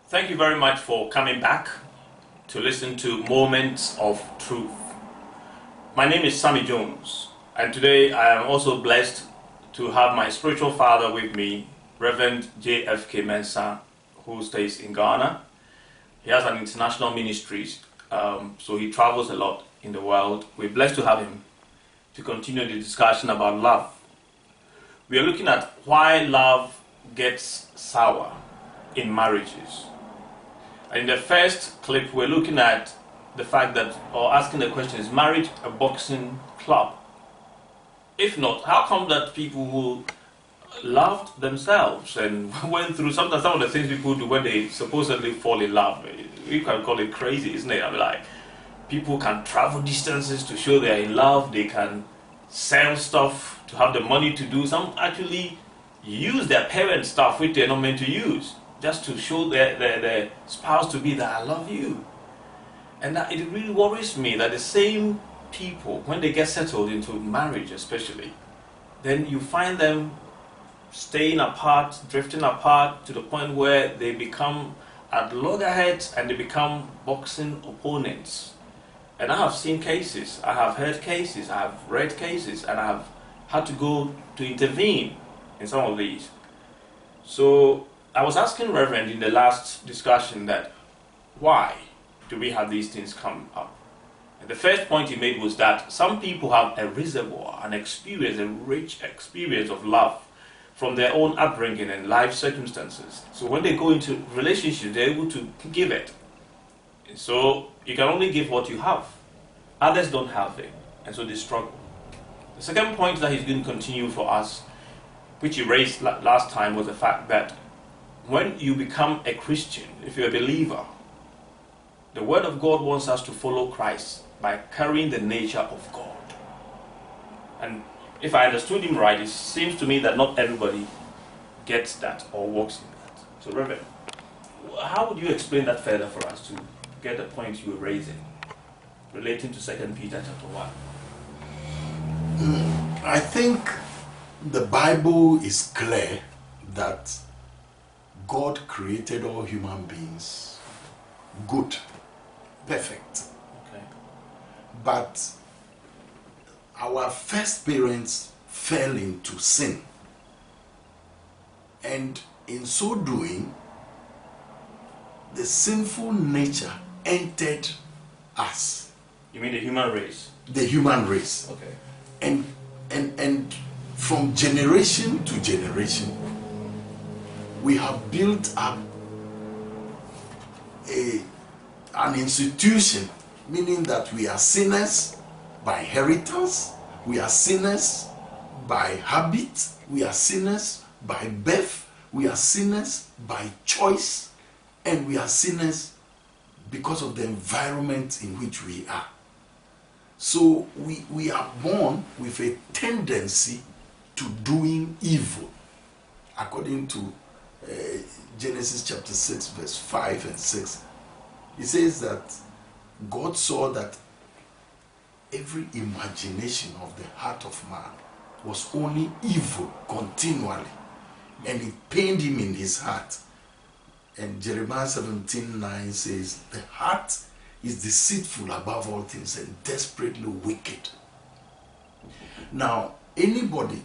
Thank you very much for coming back to listen to Moments of Truth. My name is Sammy Jones, and today I am also blessed to have my spiritual father with me, Reverend JFK Mensah, who stays in Ghana. He has an international ministry, so he travels a lot in the world. We're blessed to have him to continue the discussion about love. We are looking at why love gets sour in marriages. In the first clip, we're looking at the fact that, or asking the question, is marriage a boxing club? If not, how come that people who loved themselves and went through sometimes some of the things people do when they supposedly fall in love, you can call it crazy, isn't it? I mean, like, people can travel distances to show they're in love, they can sell stuff to have the money to do, some actually use their parents' stuff which they're not meant to use, just to show their spouse to be that I love you. And that it really worries me that the same people, when they get settled into marriage especially, then you find them staying apart, drifting apart to the point where they become at loggerheads and they become boxing opponents. And I have seen cases, I have heard cases, I have read cases, and I have had to go to intervene in some of these. So I was asking Reverend in the last discussion that why do we have these things come up? And the first point he made was that some people have a reservoir, an experience, a rich experience of love from their own upbringing and life circumstances. So when they go into relationships, they're able to give it. So you can only give what you have. Others don't have it, and so they struggle. The second point that he's going to continue for us, which he raised last time, was the fact that when you become a Christian, if you're a believer, the Word of God wants us to follow Christ by carrying the nature of God. And if I understood him right, it seems to me that not everybody gets that or walks in that. So Reverend, how would you explain that further for us to get the point you were raising relating to 2 Peter chapter 1? I think the Bible is clear that God created all human beings good, perfect. Okay. But our first parents fell into sin. And in so doing, the sinful nature entered us. You mean the human race? The human race. Okay. And from generation to generation, we have built up an institution, meaning that we are sinners by inheritance, we are sinners by habit, we are sinners by birth, we are sinners by choice, and we are sinners because of the environment in which we are. So we are born with a tendency to doing evil, according to Genesis chapter 6 verse 5 and 6. It says that God saw that every imagination of the heart of man was only evil continually, and it pained him in his heart. And Jeremiah 17:9 says, the heart is deceitful above all things and desperately wicked. Now, anybody